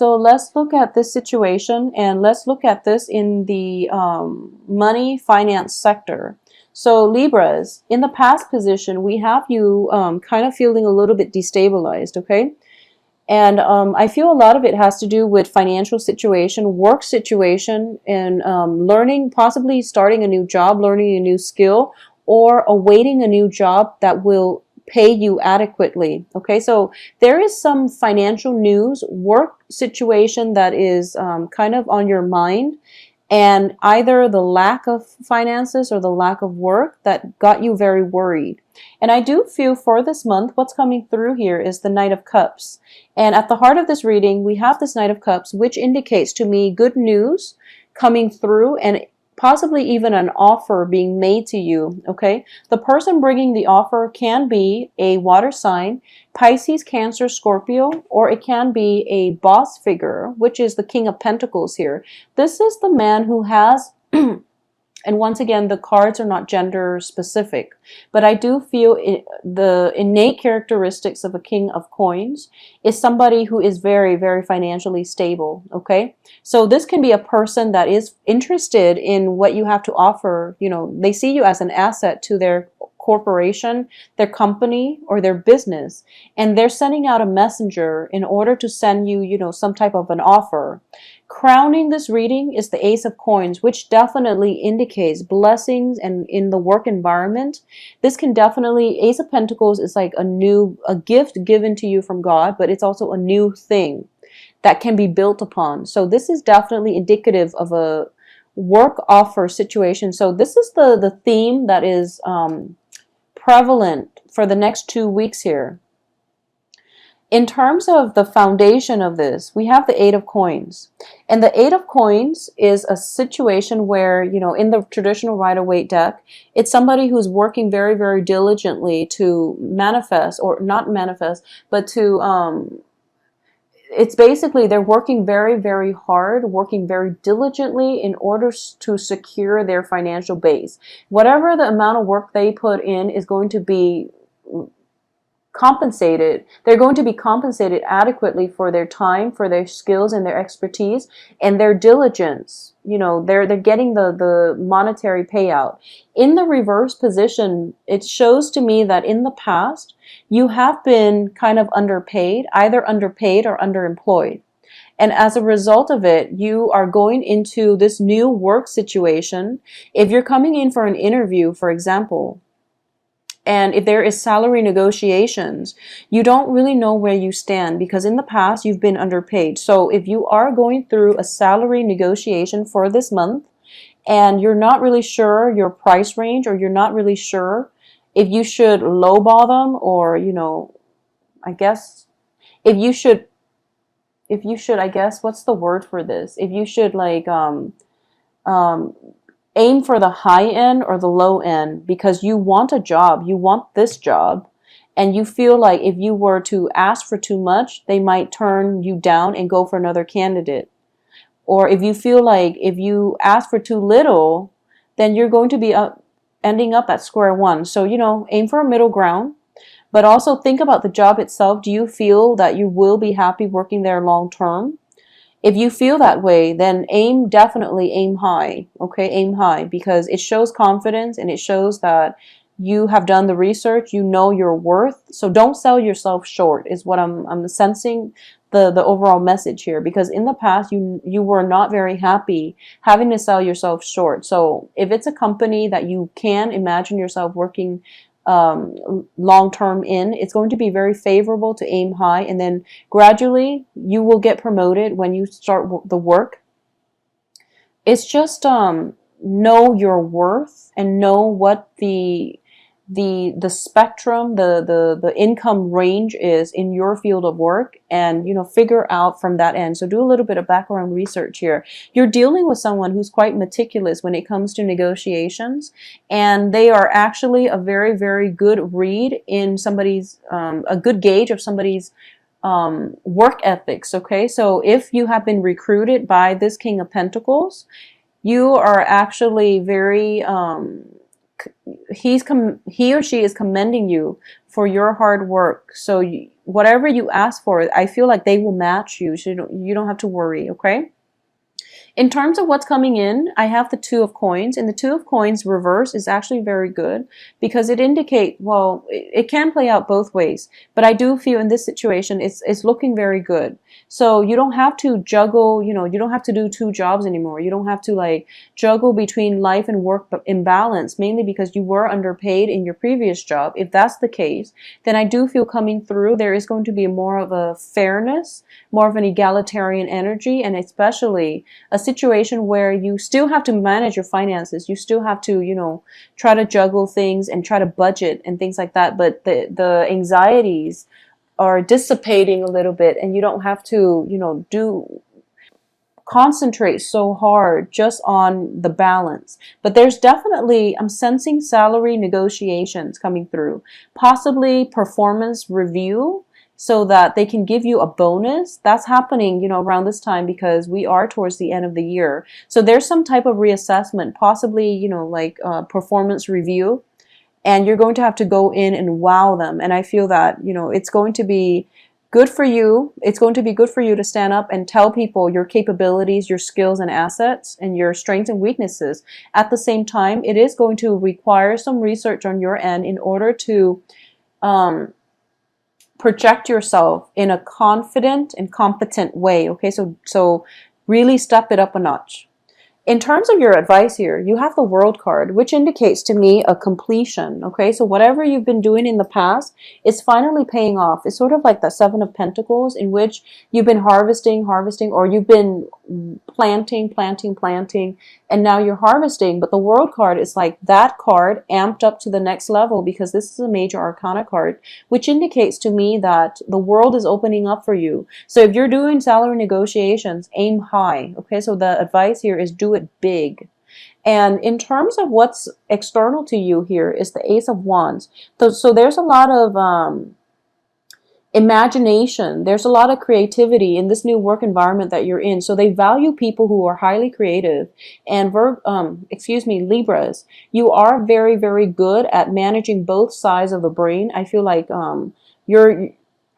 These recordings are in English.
So let's look at this situation, and let's look at this in the money finance sector. So Libras, in the past position, we have you kind of feeling a little bit destabilized, okay? And I feel a lot of it has to do with financial situation, work situation, and learning, possibly starting a new job, learning a new skill, or awaiting a new job that will pay you adequately. Okay, so there is some financial news, work situation that is kind of on your mind, and either the lack of finances or the lack of work that got you very worried. And I do feel for this month, what's coming through here is the Knight of Cups. And at the heart of this reading, we have this Knight of Cups, which indicates to me good news coming through, and possibly even an offer being made to you, okay? The person bringing the offer can be a water sign, Pisces, Cancer, Scorpio, or it can be a boss figure, which is the King of Pentacles here. This is the man who has, and once again, the cards are not gender specific, but I do feel the innate characteristics of a King of Coins is somebody who is very, very financially stable, okay? So this can be a person that is interested in what you have to offer. You know, they see you as an asset to their corporation, their company, or their business, and they're sending out a messenger in order to send you, you know, some type of an offer. Crowning this reading is the Ace of Coins, which definitely indicates blessings and in the work environment. This can definitely, Ace of Pentacles is like a gift given to you from God, but it's also a new thing that can be built upon. So this is definitely indicative of a work offer situation. So this is the theme that is prevalent for the next 2 weeks here. In terms of the foundation of this, we have the Eight of Coins. And the Eight of Coins is a situation where, you know, in the traditional Rider-Waite deck, it's somebody who's working very, very diligently to manifest, or not manifest, but to, it's basically they're working very, very hard, working very diligently in order to secure their financial base. Whatever the amount of work they put in is going to be compensated. They're going to be compensated adequately for their time, for their skills and their expertise and their diligence. You know, they're getting the monetary payout. In the reverse position, it shows to me that in the past you have been kind of underpaid, either underpaid or underemployed. And as a result of it, you are going into this new work situation. If you're coming in for an interview, for example, and if there is salary negotiations, you don't really know where you stand because in the past you've been underpaid. So if you are going through a salary negotiation for this month and you're not really sure your price range, or you're not really sure if you should lowball them, or, you know, I guess if you should, I guess, what's the word for this? If you should like, aim for the high end or the low end, because you want a job, you want this job, and you feel like if you were to ask for too much, they might turn you down and go for another candidate. Or if you feel like if you ask for too little, then you're going to be ending up at square one. So, you know, aim for a middle ground, but also think about the job itself. Do you feel that you will be happy working there long term? If you feel that way, then definitely aim high, okay? Aim high, because it shows confidence and it shows that you have done the research, you know your worth. So don't sell yourself short is what I'm sensing the overall message here, because in the past you were not very happy having to sell yourself short. So if it's a company that you can imagine yourself working long-term in, it's going to be very favorable to aim high, and then gradually you will get promoted when you start the work. It's just know your worth and know what the spectrum, the income range is in your field of work, and, you know, figure out from that end. So do a little bit of background research here. You're dealing with someone who's quite meticulous when it comes to negotiations, and they are actually a very, very good read in somebody's a good gauge of somebody's work ethics. Okay, so if you have been recruited by this King of Pentacles, you are actually very he or she is commending you for your hard work. So whatever you ask for, I feel like they will match you. So you don't have to worry, okay? In terms of what's coming in, I have the Two of Coins, and the Two of Coins reverse is actually very good because it indicates, well, it can play out both ways, but I do feel in this situation it's looking very good. So you don't have to juggle, you don't have to do two jobs anymore. You don't have to like juggle between life and work imbalance, mainly because you were underpaid in your previous job. If that's the case, then I do feel coming through, there is going to be more of a fairness, more of an egalitarian energy, and especially a situation where you still have to manage your finances. You still have to, try to juggle things and try to budget and things like that. But the anxieties are dissipating a little bit, and you don't have to, do concentrate so hard just on the balance. But there's definitely, I'm sensing salary negotiations coming through, possibly performance review so that they can give you a bonus. That's happening, around this time because we are towards the end of the year. So there's some type of reassessment, possibly, like performance review, and you're going to have to go in and wow them. And I feel that, it's going to be good for you. It's going to be good for you to stand up and tell people your capabilities, your skills and assets, and your strengths and weaknesses. At the same time, it is going to require some research on your end in order to project yourself in a confident and competent way. Okay, so really step it up a notch. In terms of your advice here, you have the World card, which indicates to me a completion, okay? So whatever you've been doing in the past is finally paying off. It's sort of like the Seven of Pentacles, in which you've been harvesting, or you've been planting, and now you're harvesting. But the World card is like that card amped up to the next level, because this is a major arcana card, which indicates to me that the world is opening up for you. So if you're doing salary negotiations, aim high, okay? So the advice here is do it big. And in terms of what's external to you here is the Ace of Wands. So there's a lot of imagination. There's a lot of creativity in this new work environment that you're in. So they value people who are highly creative. And Libras, you are very, very good at managing both sides of the brain. I feel like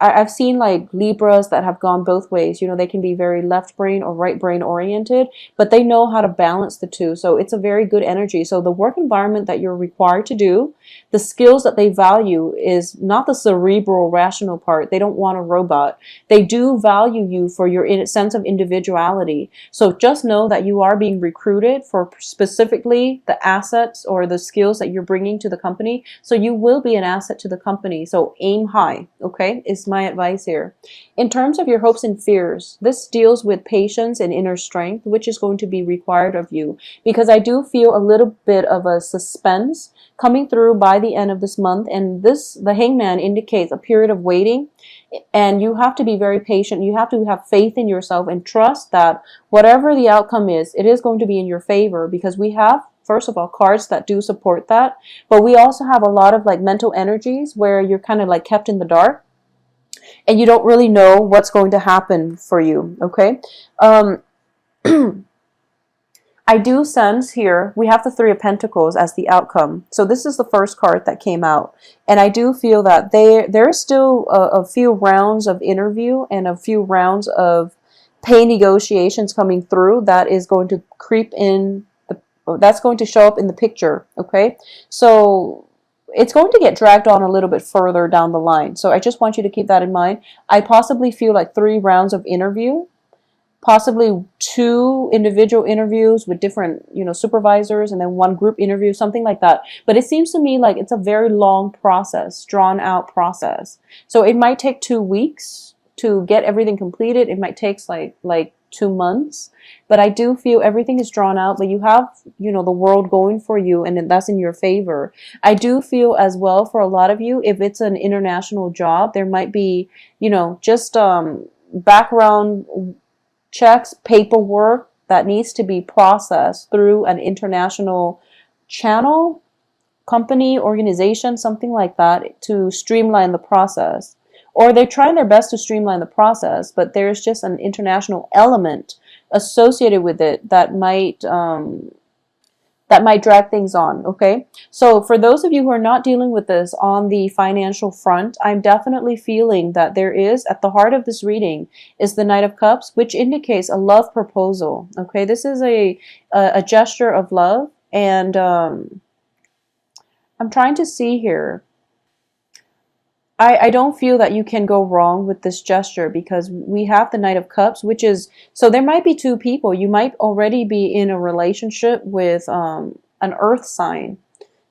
I've seen like Libras that have gone both ways. They can be very left brain or right brain oriented, but they know how to balance the two. So it's a very good energy. So the work environment that you're required to do, the skills that they value is not the cerebral rational part. They don't want a robot. They do value you for your sense of individuality. So just know that you are being recruited for specifically the assets or the skills that you're bringing to the company. So you will be an asset to the company. So aim high, okay? Is my advice here. In terms of your hopes and fears, this deals with patience and inner strength, which is going to be required of you, because I do feel a little bit of a suspense coming through by the end of this month. And the Hangman indicates a period of waiting, and you have to be very patient. You have to have faith in yourself and trust that whatever the outcome is, it is going to be in your favor, because we have, first of all, cards that do support that, but we also have a lot of like mental energies where you're kind of like kept in the dark and you don't really know what's going to happen for you, okay? I do sense here, we have the Three of Pentacles as the outcome. So this is the first card that came out. And I do feel that there's still a few rounds of interview and a few rounds of pay negotiations coming through that is going to that's going to show up in the picture, okay? So it's going to get dragged on a little bit further down the line. So I just want you to keep that in mind. I possibly feel like 3 rounds of interview, possibly 2 individual interviews with different, supervisors, and then 1 group interview, something like that. But it seems to me like it's a very long process, drawn out process. So it might take 2 weeks to get everything completed. It might take like 2 months, but I do feel everything is drawn out, but you have, the world going for you, and that's in your favor. I do feel as well for a lot of you, if it's an international job, there might be, just background checks, paperwork that needs to be processed through an international channel, company, organization, something like that, to streamline the process. Or they're trying their best to streamline the process, but there's just an international element associated with it that might that might drag things on, okay? So for those of you who are not dealing with this on the financial front, I'm definitely feeling that there is, at the heart of this reading, is the Knight of Cups, which indicates a love proposal, okay? This is a gesture of love, and I'm trying to see here. I don't feel that you can go wrong with this gesture because we have the Knight of Cups, which is, so there might be two people. You might already be in a relationship with an earth sign.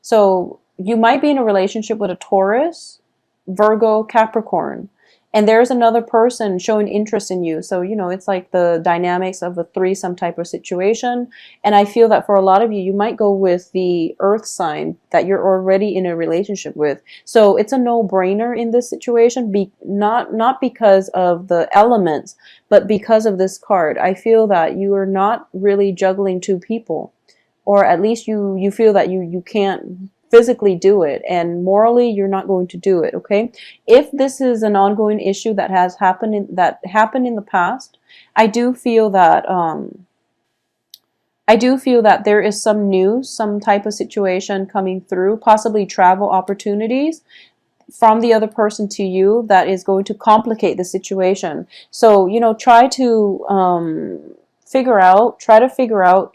So you might be in a relationship with a Taurus, Virgo, Capricorn, and there's another person showing interest in you. So, you know, it's like the dynamics of a threesome type of situation. And I feel that for a lot of you, you might go with the earth sign that you're already in a relationship with. So it's a no-brainer in this situation, not because of the elements, but because of this card. I feel that you are not really juggling two people, or at least you feel that you can't physically do it, and morally you're not going to do it, okay? If this is an ongoing issue that has happened in the past, I do feel that there is some news, some type of situation coming through, possibly travel opportunities from the other person to you that is going to complicate the situation. So, you know, try to figure out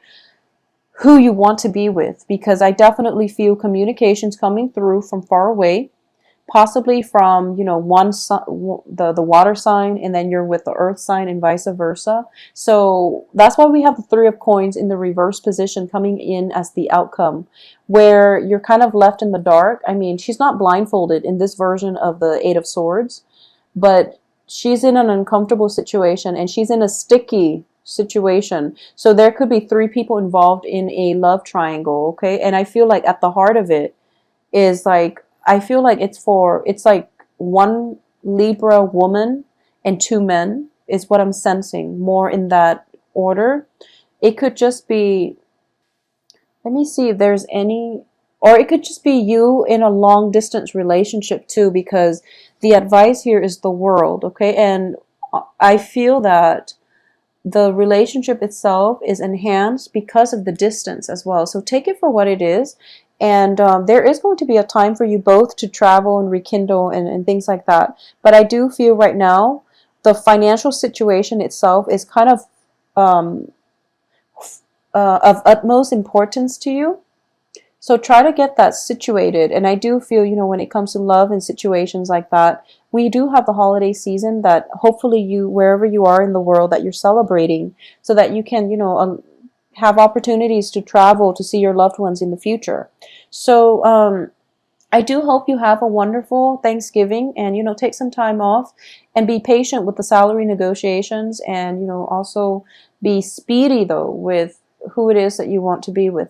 who you want to be with, because I definitely feel communications coming through from far away, possibly from, you know, the water sign, and then you're with the earth sign and vice versa. So that's why we have the Three of Coins in the reverse position coming in as the outcome, where you're kind of left in the dark. I mean, she's not blindfolded in this version of the Eight of Swords, but she's in an uncomfortable situation, and she's in a sticky situation. So there could be three people involved in a love triangle, okay? And I feel like at the heart of it is like, I feel like it's like one Libra woman and two men is what I'm sensing, more in that order. It could just be, let me see if there's any, or it could just be you in a long distance relationship too, because the advice here is the World, okay? And I feel that the relationship itself is enhanced because of the distance as well. So take it for what it is. And there is going to be a time for you both to travel and rekindle and things like that. But I do feel right now the financial situation itself is kind of utmost importance to you. So try to get that situated. And I do feel, you know, when it comes to love and situations like that, we do have the holiday season that hopefully you, wherever you are in the world, that you're celebrating, so that you can, you know, have opportunities to travel to see your loved ones in the future. So I do hope you have a wonderful Thanksgiving, and, you know, take some time off and be patient with the salary negotiations, and, you know, also be speedy though with who it is that you want to be with.